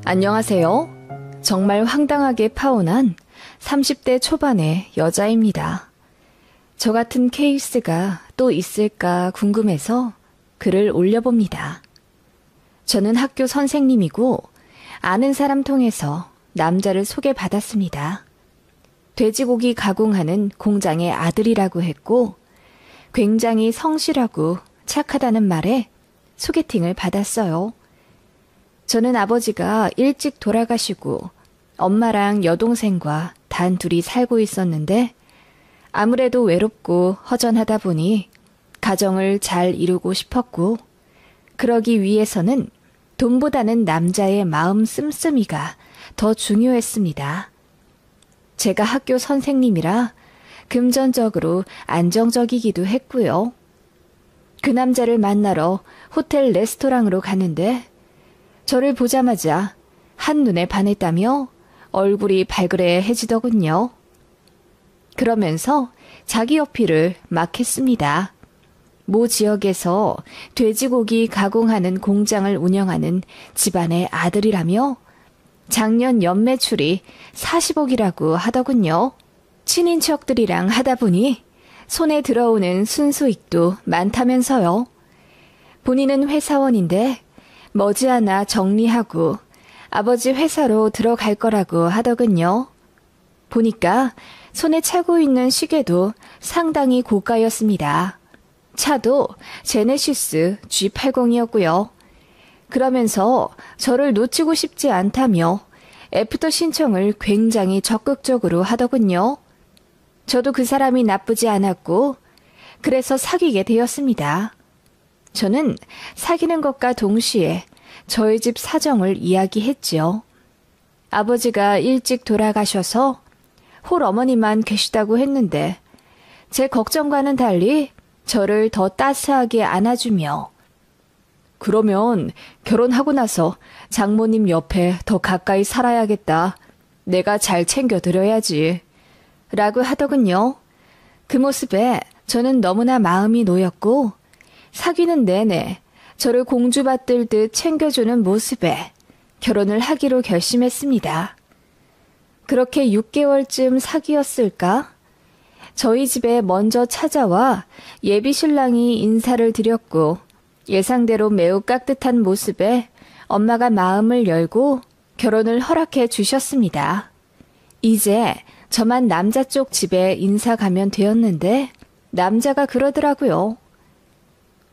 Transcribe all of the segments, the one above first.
안녕하세요. 정말 황당하게 파혼한 30대 초반의 여자입니다. 저 같은 케이스가 또 있을까 궁금해서 글을 올려봅니다. 저는 학교 선생님이고 아는 사람 통해서 남자를 소개받았습니다. 돼지고기 가공하는 공장의 아들이라고 했고 굉장히 성실하고 착하다는 말에 소개팅을 받았어요. 저는 아버지가 일찍 돌아가시고 엄마랑 여동생과 단둘이 살고 있었는데 아무래도 외롭고 허전하다 보니 가정을 잘 이루고 싶었고 그러기 위해서는 돈보다는 남자의 마음 씀씀이가 더 중요했습니다. 제가 학교 선생님이라 금전적으로 안정적이기도 했고요. 그 남자를 만나러 호텔 레스토랑으로 갔는데 저를 보자마자 한눈에 반했다며 얼굴이 발그레해지더군요. 그러면서 자기 어필을 막 했습니다. 모 지역에서 돼지고기 가공하는 공장을 운영하는 집안의 아들이라며 작년 연매출이 40억이라고 하더군요. 친인척들이랑 하다 보니 손에 들어오는 순수익도 많다면서요. 본인은 회사원인데 머지않아 정리하고 아버지 회사로 들어갈 거라고 하더군요. 보니까 손에 차고 있는 시계도 상당히 고가였습니다. 차도 제네시스 G80이었고요. 그러면서 저를 놓치고 싶지 않다며 애프터 신청을 굉장히 적극적으로 하더군요. 저도 그 사람이 나쁘지 않았고 그래서 사귀게 되었습니다. 저는 사귀는 것과 동시에 저희 집 사정을 이야기했지요. 아버지가 일찍 돌아가셔서 홀 어머니만 계시다고 했는데 제 걱정과는 달리 저를 더 따스하게 안아주며 그러면 결혼하고 나서 장모님 옆에 더 가까이 살아야겠다. 내가 잘 챙겨드려야지. 라고 하더군요. 그 모습에 저는 너무나 마음이 놓였고 사귀는 내내 저를 공주받들 듯 챙겨주는 모습에 결혼을 하기로 결심했습니다. 그렇게 6개월쯤 사귀었을까? 저희 집에 먼저 찾아와 예비 신랑이 인사를 드렸고 예상대로 매우 깍듯한 모습에 엄마가 마음을 열고 결혼을 허락해 주셨습니다. 이제 저만 남자 쪽 집에 인사 가면 되었는데 남자가 그러더라고요.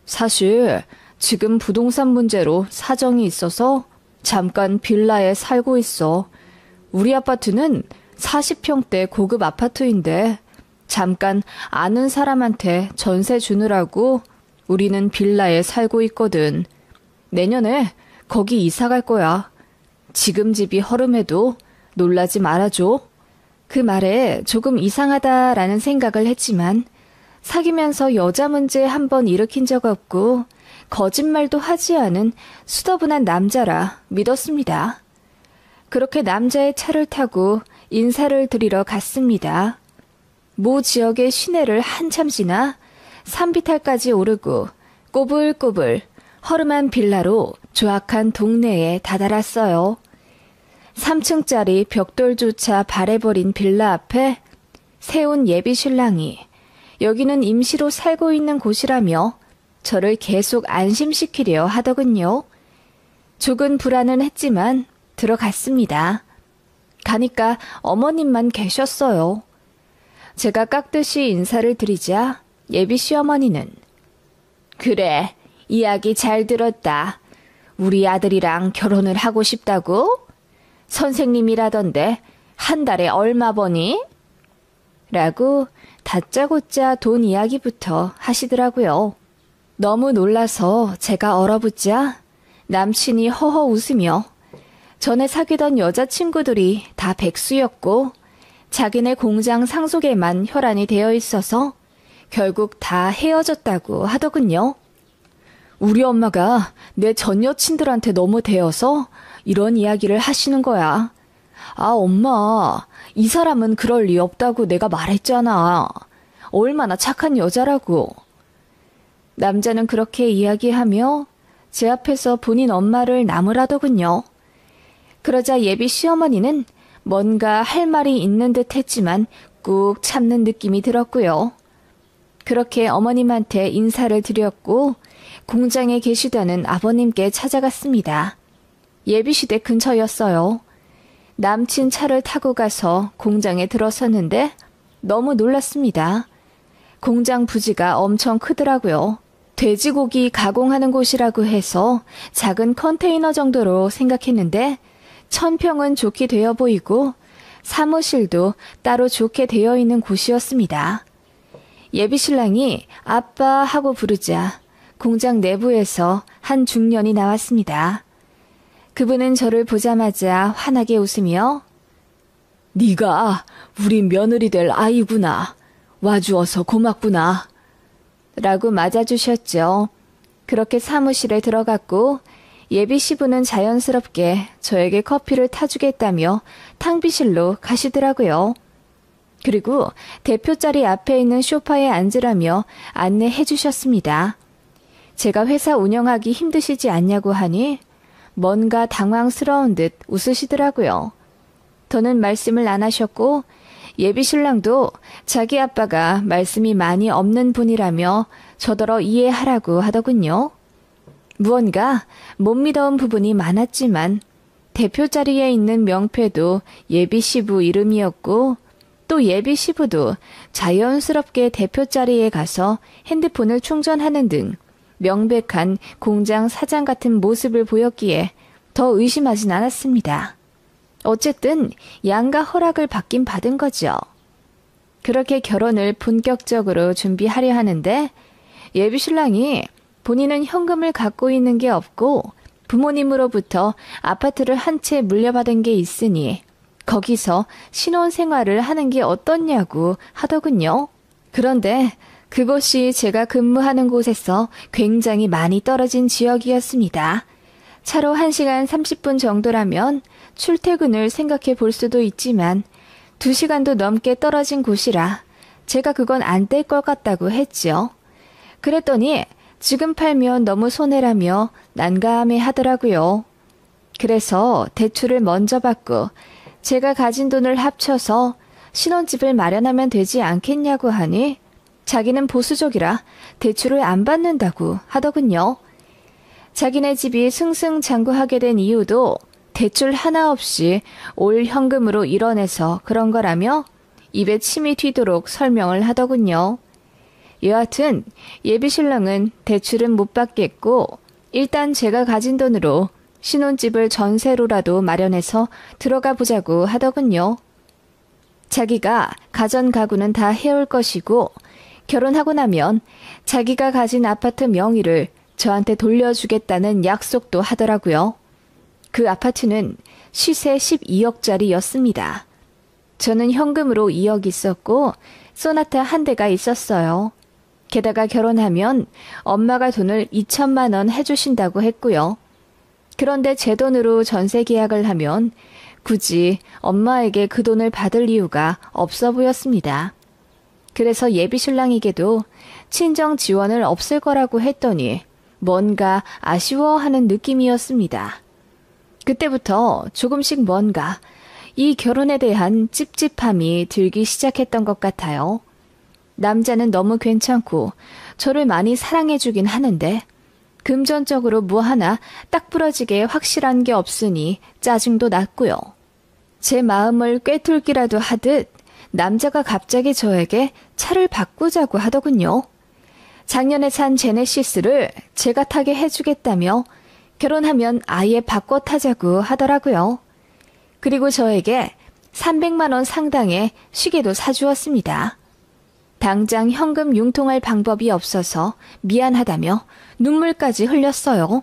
사실 지금 부동산 문제로 사정이 있어서 잠깐 빌라에 살고 있어. 우리 아파트는 40평대 고급 아파트인데 잠깐 아는 사람한테 전세 주느라고 우리는 빌라에 살고 있거든. 내년에 거기 이사 갈 거야. 지금 집이 허름해도 놀라지 말아줘. 그 말에 조금 이상하다라는 생각을 했지만 사귀면서 여자 문제 한 번 일으킨 적 없고 거짓말도 하지 않은 수더분한 남자라 믿었습니다. 그렇게 남자의 차를 타고 인사를 드리러 갔습니다. 모 지역의 시내를 한참 지나 산비탈까지 오르고 꼬불꼬불 허름한 빌라로 조악한 동네에 다다랐어요. 3층짜리 벽돌조차 바래버린 빌라 앞에 세운 예비 신랑이 여기는 임시로 살고 있는 곳이라며 저를 계속 안심시키려 하더군요. 조금 불안은 했지만 들어갔습니다. 가니까 어머님만 계셨어요. 제가 깍듯이 인사를 드리자 예비 시어머니는 그래, 이야기 잘 들었다. 우리 아들이랑 결혼을 하고 싶다고? 선생님이라던데 한 달에 얼마 버니? 라고 다짜고짜 돈 이야기부터 하시더라고요. 너무 놀라서 제가 얼어붙자 남친이 허허 웃으며 전에 사귀던 여자친구들이 다 백수였고 자기네 공장 상속에만 혈안이 되어 있어서 결국 다 헤어졌다고 하더군요. 우리 엄마가 내 전 여친들한테 너무 대어서 이런 이야기를 하시는 거야. 아, 엄마, 이 사람은 그럴 리 없다고 내가 말했잖아. 얼마나 착한 여자라고. 남자는 그렇게 이야기하며 제 앞에서 본인 엄마를 나무라더군요. 그러자 예비 시어머니는 뭔가 할 말이 있는 듯 했지만 꾹 참는 느낌이 들었고요. 그렇게 어머님한테 인사를 드렸고 공장에 계시다는 아버님께 찾아갔습니다. 예비시댁 근처였어요. 남친 차를 타고 가서 공장에 들어섰는데 너무 놀랐습니다. 공장 부지가 엄청 크더라고요. 돼지고기 가공하는 곳이라고 해서 작은 컨테이너 정도로 생각했는데 1000평은 좋게 되어 보이고 사무실도 따로 좋게 되어 있는 곳이었습니다. 예비신랑이 아빠 하고 부르자 공장 내부에서 한 중년이 나왔습니다. 그분은 저를 보자마자 환하게 웃으며 네가 우리 며느리 될 아이구나. 와주어서 고맙구나. 라고 맞아주셨죠. 그렇게 사무실에 들어갔고 예비 시부는 자연스럽게 저에게 커피를 타주겠다며 탕비실로 가시더라고요. 그리고 대표 자리 앞에 있는 소파에 앉으라며 안내해 주셨습니다. 제가 회사 운영하기 힘드시지 않냐고 하니 뭔가 당황스러운 듯 웃으시더라고요. 더는 말씀을 안 하셨고 예비 신랑도 자기 아빠가 말씀이 많이 없는 분이라며 저더러 이해하라고 하더군요. 무언가 못 믿어온 부분이 많았지만 대표 자리에 있는 명패도 예비 시부 이름이었고 또 예비 시부도 자연스럽게 대표 자리에 가서 핸드폰을 충전하는 등 명백한 공장 사장 같은 모습을 보였기에 더 의심하진 않았습니다. 어쨌든 양가 허락을 받긴 받은 거죠. 그렇게 결혼을 본격적으로 준비하려 하는데 예비 신랑이 본인은 현금을 갖고 있는 게 없고 부모님으로부터 아파트를 한 채 물려받은 게 있으니 거기서 신혼생활을 하는 게 어떻냐고 하더군요. 그런데 그곳이 제가 근무하는 곳에서 굉장히 많이 떨어진 지역이었습니다. 차로 1시간 30분 정도라면 출퇴근을 생각해 볼 수도 있지만 2시간도 넘게 떨어진 곳이라 제가 그건 안 될 것 같다고 했죠. 그랬더니 지금 팔면 너무 손해라며 난감해 하더라고요. 그래서 대출을 먼저 받고 제가 가진 돈을 합쳐서 신혼집을 마련하면 되지 않겠냐고 하니 자기는 보수적이라 대출을 안 받는다고 하더군요. 자기네 집이 승승장구하게 된 이유도 대출 하나 없이 올 현금으로 이뤄내서 그런 거라며 입에 침이 튀도록 설명을 하더군요. 여하튼 예비 신랑은 대출은 못 받겠고 일단 제가 가진 돈으로 신혼집을 전세로라도 마련해서 들어가 보자고 하더군요. 자기가 가전 가구는 다 해올 것이고 결혼하고 나면 자기가 가진 아파트 명의를 저한테 돌려주겠다는 약속도 하더라고요. 그 아파트는 시세 12억짜리였습니다. 저는 현금으로 2억 있었고 소나타 한 대가 있었어요. 게다가 결혼하면 엄마가 돈을 2천만 원 해주신다고 했고요. 그런데 제 돈으로 전세 계약을 하면 굳이 엄마에게 그 돈을 받을 이유가 없어 보였습니다. 그래서 예비 신랑에게도 친정 지원을 없을 거라고 했더니 뭔가 아쉬워하는 느낌이었습니다. 그때부터 조금씩 뭔가 이 결혼에 대한 찝찝함이 들기 시작했던 것 같아요. 남자는 너무 괜찮고 저를 많이 사랑해주긴 하는데 금전적으로 뭐 하나 딱 부러지게 확실한 게 없으니 짜증도 났고요. 제 마음을 꿰뚫기라도 하듯 남자가 갑자기 저에게 차를 바꾸자고 하더군요. 작년에 산 제네시스를 제가 타게 해주겠다며 결혼하면 아예 바꿔 타자고 하더라고요. 그리고 저에게 300만 원 상당의 시계도 사주었습니다. 당장 현금 융통할 방법이 없어서 미안하다며 눈물까지 흘렸어요.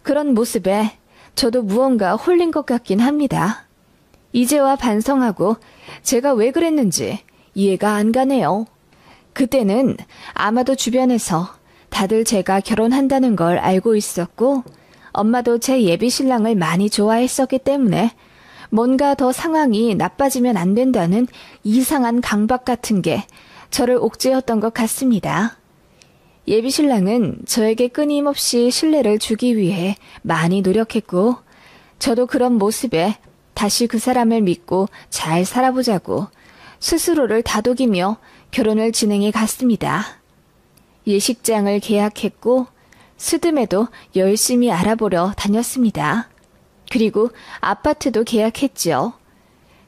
그런 모습에 저도 무언가 홀린 것 같긴 합니다. 이제와 반성하고 제가 왜 그랬는지 이해가 안 가네요. 그때는 아마도 주변에서 다들 제가 결혼한다는 걸 알고 있었고 엄마도 제 예비 신랑을 많이 좋아했었기 때문에 뭔가 더 상황이 나빠지면 안 된다는 이상한 강박 같은 게 저를 옥죄었던 것 같습니다. 예비신랑은 저에게 끊임없이 신뢰를 주기 위해 많이 노력했고, 저도 그런 모습에 다시 그 사람을 믿고 잘 살아보자고 스스로를 다독이며 결혼을 진행해 갔습니다. 예식장을 계약했고, 스드메도 열심히 알아보러 다녔습니다. 그리고 아파트도 계약했지요.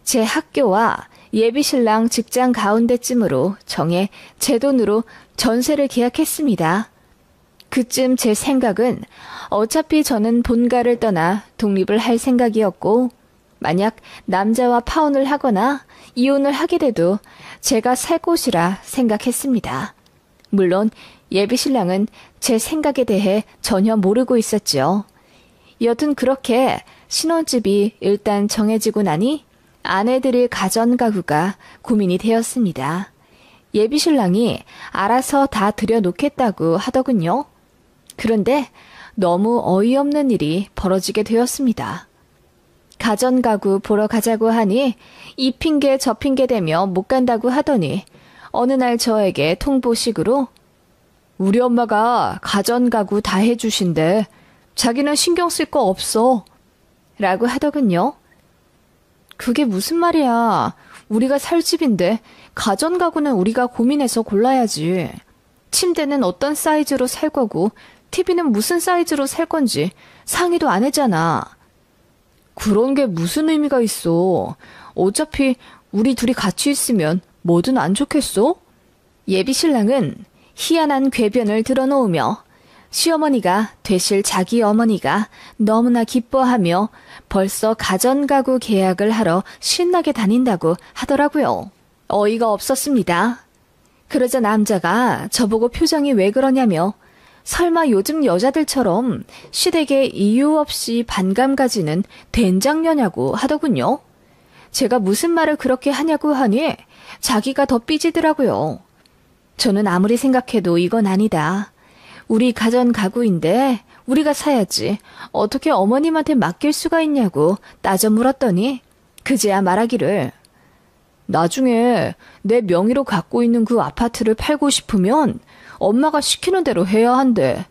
제 학교와 예비신랑 직장 가운데쯤으로 정해 제 돈으로 전세를 계약했습니다. 그쯤 제 생각은 어차피 저는 본가를 떠나 독립을 할 생각이었고, 만약 남자와 파혼을 하거나 이혼을 하게 돼도 제가 살 곳이라 생각했습니다. 물론 예비신랑은 제 생각에 대해 전혀 모르고 있었죠. 여튼 그렇게 신혼집이 일단 정해지고 나니 아내들의 가전가구가 고민이 되었습니다. 예비신랑이 알아서 다 들여놓겠다고 하더군요. 그런데 너무 어이없는 일이 벌어지게 되었습니다. 가전가구 보러 가자고 하니 이 핑계 저 핑계 대며 못 간다고 하더니 어느 날 저에게 통보식으로 우리 엄마가 가전가구 다 해주신대. 자기는 신경 쓸 거 없어. 라고 하더군요. 그게 무슨 말이야. 우리가 살 집인데 가전가구는 우리가 고민해서 골라야지. 침대는 어떤 사이즈로 살 거고 TV는 무슨 사이즈로 살 건지 상의도 안 했잖아. 그런 게 무슨 의미가 있어. 어차피 우리 둘이 같이 있으면 뭐든 안 좋겠어? 예비신랑은 희한한 궤변을 드러놓으며 시어머니가 되실 자기 어머니가 너무나 기뻐하며 벌써 가전가구 계약을 하러 신나게 다닌다고 하더라고요. 어이가 없었습니다. 그러자 남자가 저보고 표정이 왜 그러냐며 설마 요즘 여자들처럼 시댁에 이유 없이 반감 가지는 된장녀냐고 하더군요. 제가 무슨 말을 그렇게 하냐고 하니 자기가 더 삐지더라고요. 저는 아무리 생각해도 이건 아니다. 우리 가전 가구인데 우리가 사야지 어떻게 어머님한테 맡길 수가 있냐고 따져 물었더니 그제야 말하기를 나중에 내 명의로 갖고 있는 그 아파트를 팔고 싶으면 엄마가 시키는 대로 해야 한대.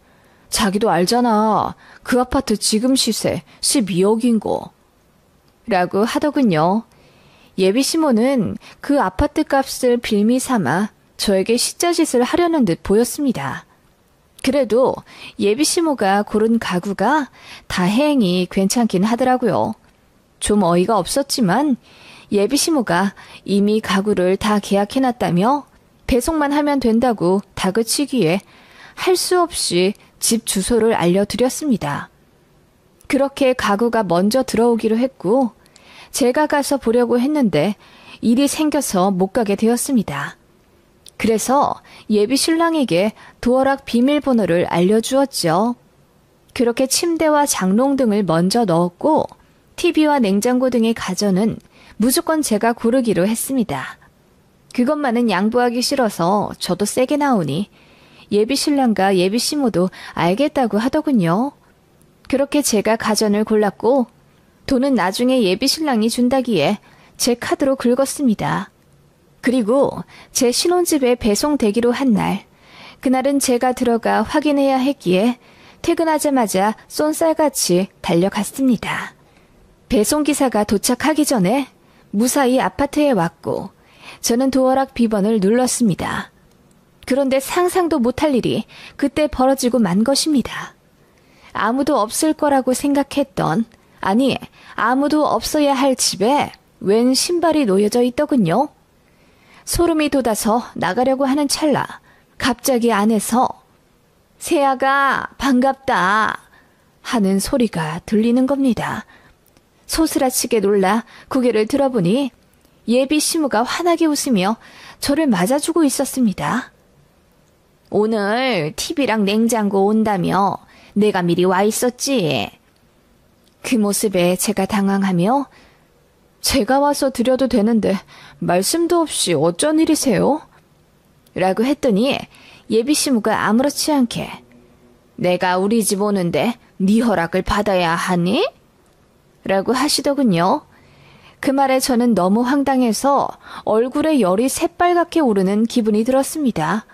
자기도 알잖아. 그 아파트 지금 시세 12억인 거. 라고 하더군요. 예비시모는 그 아파트 값을 빌미 삼아 저에게 시자짓을 하려는 듯 보였습니다. 그래도 예비시모가 고른 가구가 다행히 괜찮긴 하더라고요. 좀 어이가 없었지만 예비시모가 이미 가구를 다 계약해놨다며 배송만 하면 된다고 다그치기에 할 수 없이 집 주소를 알려드렸습니다. 그렇게 가구가 먼저 들어오기로 했고 제가 가서 보려고 했는데 일이 생겨서 못 가게 되었습니다. 그래서 예비신랑에게 도어락 비밀번호를 알려주었죠. 그렇게 침대와 장롱 등을 먼저 넣었고 TV와 냉장고 등의 가전은 무조건 제가 고르기로 했습니다. 그것만은 양보하기 싫어서 저도 세게 나오니 예비신랑과 예비시모도 알겠다고 하더군요. 그렇게 제가 가전을 골랐고 돈은 나중에 예비신랑이 준다기에 제 카드로 긁었습니다. 그리고 제 신혼집에 배송되기로 한 날, 그날은 제가 들어가 확인해야 했기에 퇴근하자마자 쏜살같이 달려갔습니다. 배송기사가 도착하기 전에 무사히 아파트에 왔고 저는 도어락 비번을 눌렀습니다. 그런데 상상도 못할 일이 그때 벌어지고 만 것입니다. 아무도 없을 거라고 생각했던, 아니 아무도 없어야 할 집에 웬 신발이 놓여져 있더군요. 소름이 돋아서 나가려고 하는 찰나 갑자기 안에서 세아가 반갑다 하는 소리가 들리는 겁니다. 소스라치게 놀라 고개를 들어보니 예비시무가 환하게 웃으며 저를 맞아주고 있었습니다. 오늘 TV랑 냉장고 온다며 내가 미리 와 있었지. 그 모습에 제가 당황하며 제가 와서 드려도 되는데 말씀도 없이 어쩐 일이세요? 라고 했더니 예비시무가 아무렇지 않게 내가 우리 집 오는데 네 허락을 받아야 하니? 라고 하시더군요. 그 말에 저는 너무 황당해서 얼굴에 열이 새빨갛게 오르는 기분이 들었습니다.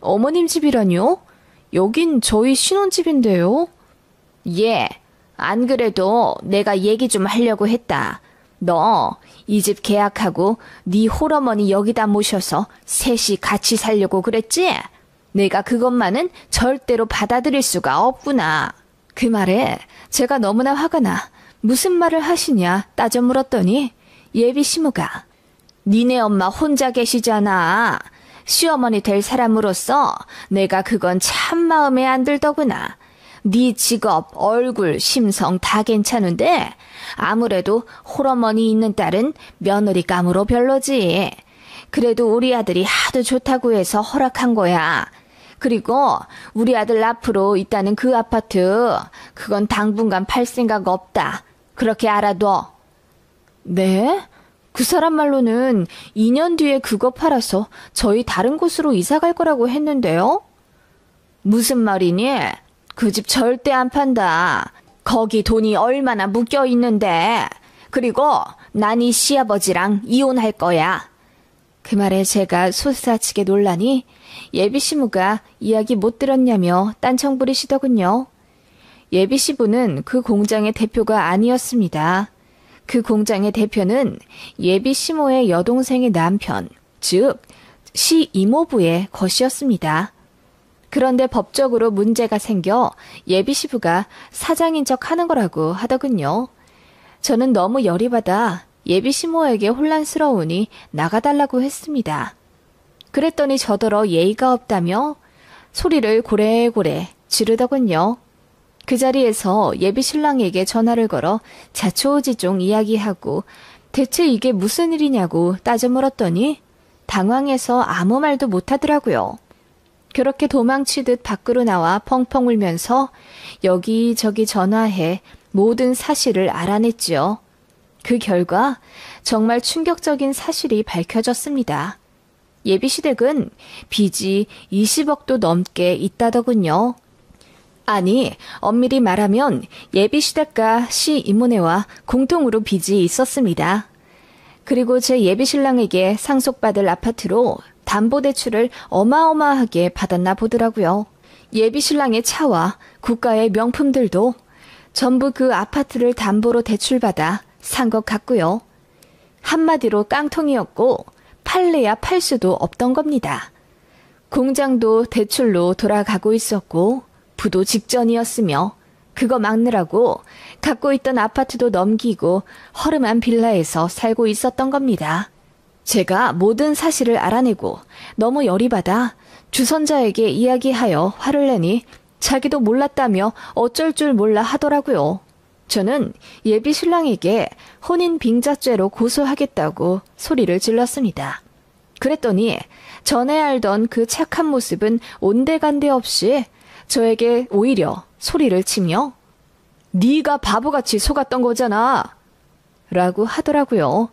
어머님 집이라뇨? 여긴 저희 신혼집인데요. 예, 안 그래도 내가 얘기 좀 하려고 했다. 너 이 집 계약하고 네 홀어머니 여기다 모셔서 셋이 같이 살려고 그랬지? 내가 그것만은 절대로 받아들일 수가 없구나. 그 말에 제가 너무나 화가 나 무슨 말을 하시냐 따져 물었더니 예비 시무가 니네 엄마 혼자 계시잖아. 시어머니 될 사람으로서 내가 그건 참 마음에 안 들더구나. 네 직업, 얼굴, 심성 다 괜찮은데 아무래도 홀어머니 있는 딸은 며느리감으로 별로지. 그래도 우리 아들이 하도 좋다고 해서 허락한 거야. 그리고 우리 아들 앞으로 있다는 그 아파트, 그건 당분간 팔 생각 없다. 그렇게 알아둬. 네? 그 사람 말로는 2년 뒤에 그거 팔아서 저희 다른 곳으로 이사 갈 거라고 했는데요. 무슨 말이니? 그 집 절대 안 판다. 거기 돈이 얼마나 묶여 있는데. 그리고 난 이 시아버지랑 이혼할 거야. 그 말에 제가 솟아치게 놀라니 예비 시무가 이야기 못 들었냐며 딴청 부리시더군요. 예비 시부는 그 공장의 대표가 아니었습니다. 그 공장의 대표는 예비 시모의 여동생의 남편, 즉 시 이모부의 것이었습니다. 그런데 법적으로 문제가 생겨 예비 시부가 사장인 척 하는 거라고 하더군요. 저는 너무 열이 받아 예비 시모에게 혼란스러우니 나가달라고 했습니다. 그랬더니 저더러 예의가 없다며 소리를 고래고래 지르더군요. 그 자리에서 예비 신랑에게 전화를 걸어 자초우지종 이야기하고 대체 이게 무슨 일이냐고 따져 물었더니 당황해서 아무 말도 못하더라고요. 그렇게 도망치듯 밖으로 나와 펑펑 울면서 여기저기 전화해 모든 사실을 알아냈지요. 그 결과 정말 충격적인 사실이 밝혀졌습니다. 예비시댁은 빚이 20억도 넘게 있다더군요. 아니, 엄밀히 말하면 예비시댁과 시 이모네와 공통으로 빚이 있었습니다. 그리고 제 예비신랑에게 상속받을 아파트로 담보대출을 어마어마하게 받았나 보더라고요. 예비신랑의 차와 국가의 명품들도 전부 그 아파트를 담보로 대출받아 산 것 같고요. 한마디로 깡통이었고 팔래야 팔 수도 없던 겁니다. 공장도 대출로 돌아가고 있었고 부도 직전이었으며 그거 막느라고 갖고 있던 아파트도 넘기고 허름한 빌라에서 살고 있었던 겁니다. 제가 모든 사실을 알아내고 너무 열이 받아 주선자에게 이야기하여 화를 내니 자기도 몰랐다며 어쩔 줄 몰라 하더라고요. 저는 예비 신랑에게 혼인 빙자죄로 고소하겠다고 소리를 질렀습니다. 그랬더니 전에 알던 그 착한 모습은 온데간데 없이 저에게 오히려 소리를 치며 네가 바보같이 속았던 거잖아 라고 하더라고요.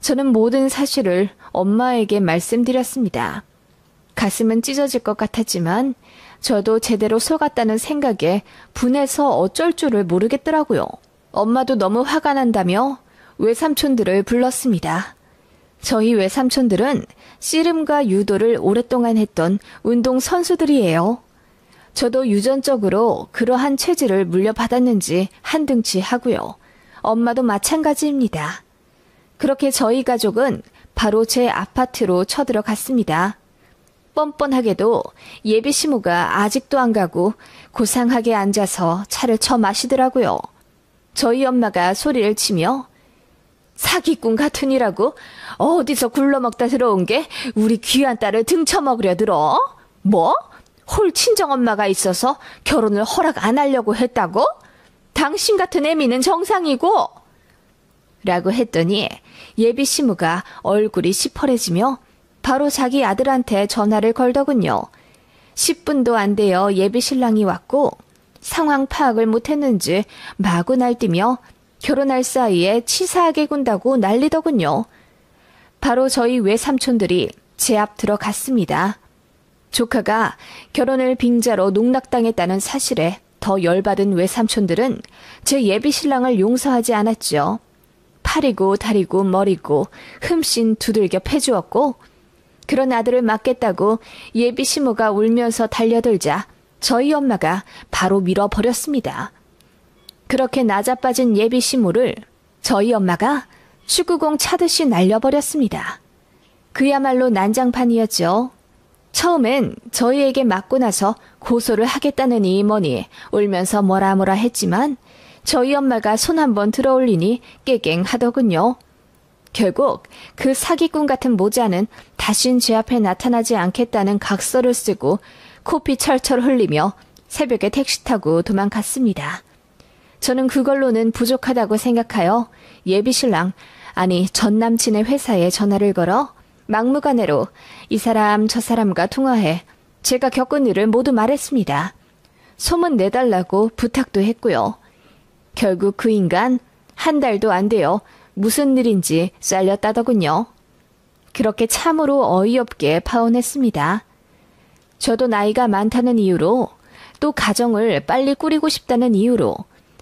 저는 모든 사실을 엄마에게 말씀드렸습니다. 가슴은 찢어질 것 같았지만 저도 제대로 속았다는 생각에 분해서 어쩔 줄을 모르겠더라고요. 엄마도 너무 화가 난다며 외삼촌들을 불렀습니다. 저희 외삼촌들은 씨름과 유도를 오랫동안 했던 운동 선수들이에요. 저도 유전적으로 그러한 체질을 물려받았는지 한등치 하고요. 엄마도 마찬가지입니다. 그렇게 저희 가족은 바로 제 아파트로 쳐들어갔습니다. 뻔뻔하게도 예비 시모가 아직도 안 가고 고상하게 앉아서 차를 쳐 마시더라고요. 저희 엄마가 소리를 치며 사기꾼 같으니라고 어디서 굴러먹다 들어온 게 우리 귀한 딸을 등쳐먹으려 들어? 뭐? 홀 친정엄마가 있어서 결혼을 허락 안 하려고 했다고? 당신 같은 애미는 정상이고 라고 했더니 예비 시무가 얼굴이 시퍼래지며 바로 자기 아들한테 전화를 걸더군요. 10분도 안 되어 예비 신랑이 왔고 상황 파악을 못했는지 마구 날뛰며 결혼할 사이에 치사하게 군다고 난리더군요. 바로 저희 외삼촌들이 제 앞 들어갔습니다. 조카가 결혼을 빙자로 농락당했다는 사실에 더 열받은 외삼촌들은 제 예비 신랑을 용서하지 않았죠. 팔이고 다리고 머리고 흠씬 두들겨 패주었고 그런 아들을 맡겠다고 예비 시모가 울면서 달려들자 저희 엄마가 바로 밀어버렸습니다. 그렇게 나자빠진 예비 시모를 저희 엄마가 축구공 차듯이 날려버렸습니다. 그야말로 난장판이었죠. 처음엔 저희에게 맞고 나서 고소를 하겠다느니 뭐니 울면서 뭐라 했지만 저희 엄마가 손 한번 들어올리니 깨갱하더군요. 결국 그 사기꾼 같은 모자는 다신 제 앞에 나타나지 않겠다는 각서를 쓰고 코피 철철 흘리며 새벽에 택시 타고 도망갔습니다. 저는 그걸로는 부족하다고 생각하여 예비신랑, 아니 전 남친의 회사에 전화를 걸어 막무가내로 이 사람 저 사람과 통화해 제가 겪은 일을 모두 말했습니다. 소문 내달라고 부탁도 했고요. 결국 그 인간 한 달도 안 돼요. 무슨 일인지 잘렸다더군요. 그렇게 참으로 어이없게 파혼했습니다. 저도 나이가 많다는 이유로 또 가정을 빨리 꾸리고 싶다는 이유로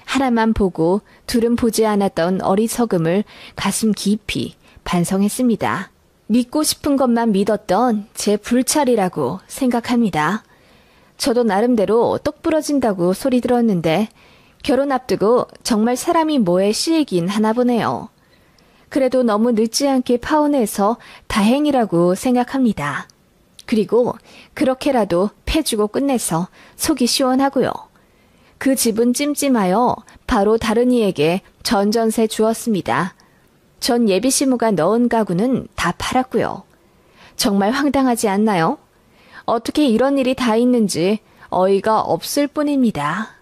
하나만 보고 둘은 보지 않았던 어리석음을 가슴 깊이 반성했습니다. 믿고 싶은 것만 믿었던 제 불찰이라고 생각합니다. 저도 나름대로 똑 부러진다고 소리 들었는데 결혼 앞두고 정말 사람이 뭐에 씌이긴 하나 보네요. 그래도 너무 늦지 않게 파혼해서 다행이라고 생각합니다. 그리고 그렇게라도 패주고 끝내서 속이 시원하고요. 그 집은 찜찜하여 바로 다른 이에게 전전세 주었습니다. 전 예비시무가 넣은 가구는 다 팔았고요. 정말 황당하지 않나요? 어떻게 이런 일이 다 있는지 어이가 없을 뿐입니다.